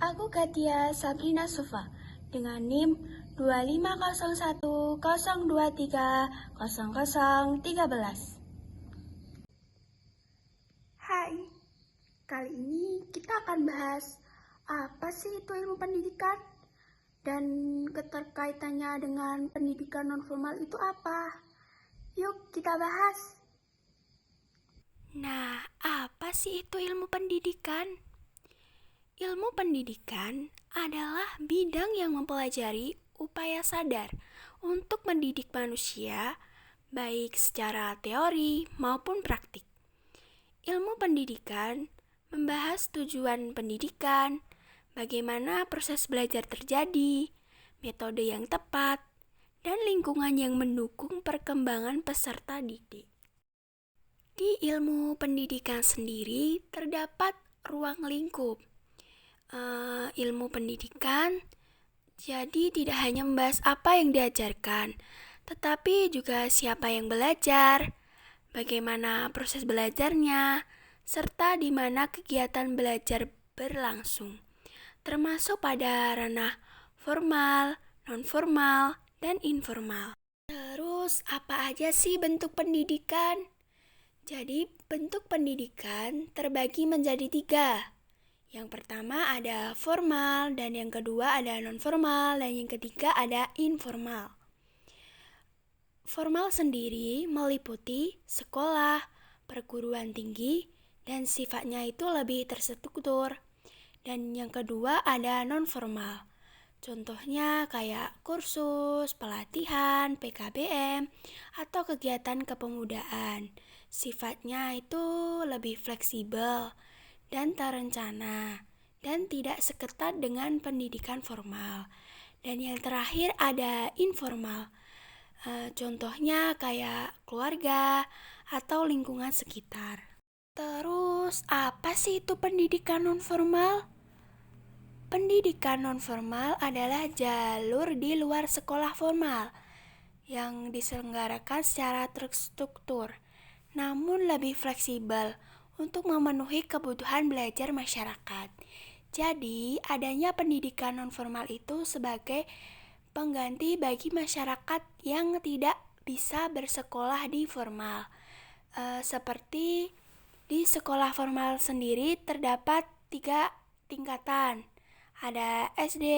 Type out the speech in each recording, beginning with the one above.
Aku Katia Sabrina Sufa dengan NIM 250102300013. Hai, kali ini kita akan bahas apa sih itu ilmu pendidikan dan keterkaitannya dengan pendidikan nonformal itu apa. Yuk kita bahas. Nah, apa sih itu ilmu pendidikan? Ilmu pendidikan adalah bidang yang mempelajari upaya sadar untuk mendidik manusia, baik secara teori maupun praktik. Ilmu pendidikan membahas tujuan pendidikan, bagaimana proses belajar terjadi, metode yang tepat, dan lingkungan yang mendukung perkembangan peserta didik. Di ilmu pendidikan sendiri terdapat ruang lingkup. Ilmu pendidikan jadi tidak hanya membahas apa yang diajarkan, tetapi juga siapa yang belajar, bagaimana proses belajarnya, serta di mana kegiatan belajar berlangsung, termasuk pada ranah formal, non-formal, dan informal. Terus, apa aja sih bentuk pendidikan? Jadi, bentuk pendidikan terbagi menjadi 3. Yang pertama ada formal, dan yang kedua ada non-formal, dan yang ketiga ada informal. Formal sendiri meliputi sekolah, perguruan tinggi, dan sifatnya itu lebih terstruktur. Dan yang kedua ada non-formal. Contohnya kayak kursus, pelatihan, PKBM, atau kegiatan kepemudaan. Sifatnya itu lebih fleksibel dan terencana, dan tidak seketat dengan pendidikan formal. Dan yang terakhir ada informal. Contohnya kayak keluarga atau lingkungan sekitar. Terus, apa sih itu pendidikan non-formal? Pendidikan non-formal adalah jalur di luar sekolah formal yang diselenggarakan secara terstruktur, namun lebih fleksibel untuk memenuhi kebutuhan belajar masyarakat. Jadi, adanya pendidikan non-formal itu sebagai pengganti bagi masyarakat yang tidak bisa bersekolah di formal. Seperti di sekolah formal sendiri terdapat 3 tingkatan. Ada SD,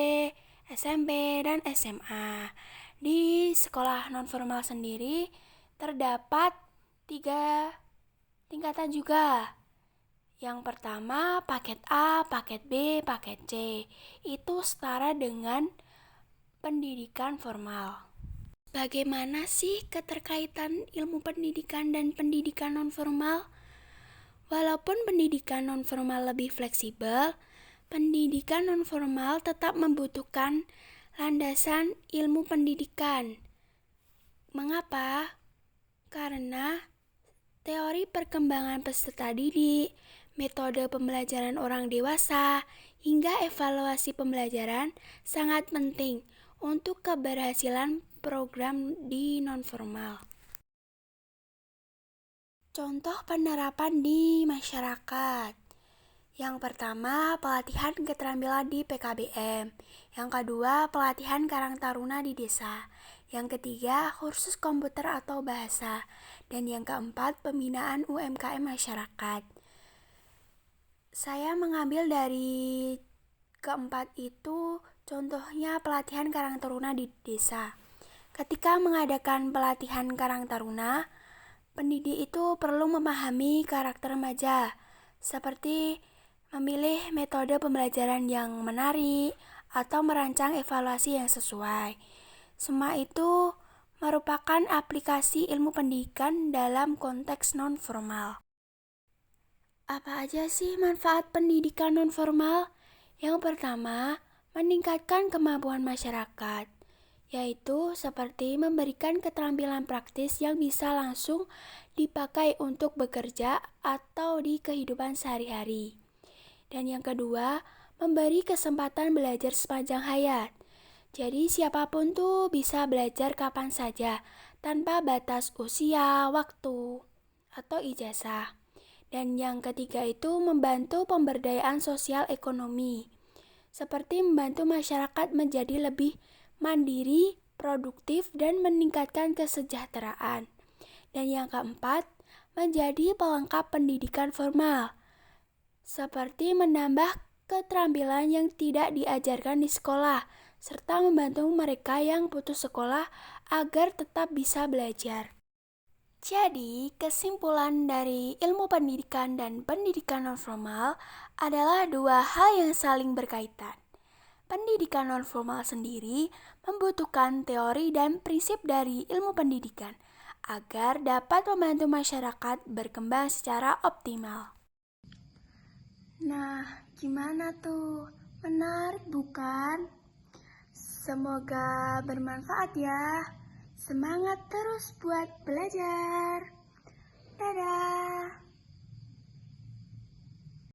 SMP, dan SMA. Di sekolah non-formal sendiri terdapat 3 tingkatan juga. Yang pertama, paket A, paket B, paket C. Itu setara dengan pendidikan formal. Bagaimana sih keterkaitan ilmu pendidikan dan pendidikan non-formal? Walaupun pendidikan non-formal lebih fleksibel, pendidikan non-formal tetap membutuhkan landasan ilmu pendidikan. Mengapa? Karena teori perkembangan peserta didik, metode pembelajaran orang dewasa, hingga evaluasi pembelajaran sangat penting untuk keberhasilan program di non-formal. Contoh penerapan di masyarakat. Yang pertama, pelatihan keterampilan di PKBM. Yang kedua, pelatihan Karang Taruna di desa. Yang ketiga, kursus komputer atau bahasa. Dan yang keempat, pembinaan UMKM masyarakat. Saya mengambil dari keempat itu, contohnya pelatihan Karang Taruna di desa. Ketika mengadakan pelatihan Karang Taruna, pendidik itu perlu memahami karakter remaja, seperti memilih metode pembelajaran yang menarik atau merancang evaluasi yang sesuai. Semua itu merupakan aplikasi ilmu pendidikan dalam konteks non-formal. Apa aja sih manfaat pendidikan non-formal? Yang pertama, meningkatkan kemampuan masyarakat, yaitu seperti memberikan keterampilan praktis yang bisa langsung dipakai untuk bekerja atau di kehidupan sehari-hari. Dan yang kedua, memberi kesempatan belajar sepanjang hayat. Jadi siapapun tuh bisa belajar kapan saja, tanpa batas usia, waktu, atau ijazah. Dan yang ketiga itu membantu pemberdayaan sosial ekonomi, seperti membantu masyarakat menjadi lebih mandiri, produktif, dan meningkatkan kesejahteraan. Dan yang keempat, menjadi pelengkap pendidikan formal, seperti menambah keterampilan yang tidak diajarkan di sekolah, serta membantu mereka yang putus sekolah agar tetap bisa belajar. Jadi, kesimpulan dari ilmu pendidikan dan pendidikan nonformal adalah dua hal yang saling berkaitan. Pendidikan nonformal sendiri membutuhkan teori dan prinsip dari ilmu pendidikan agar dapat membantu masyarakat berkembang secara optimal. Nah, gimana tuh? Menarik bukan? Semoga bermanfaat ya. Semangat terus buat belajar. Dadah.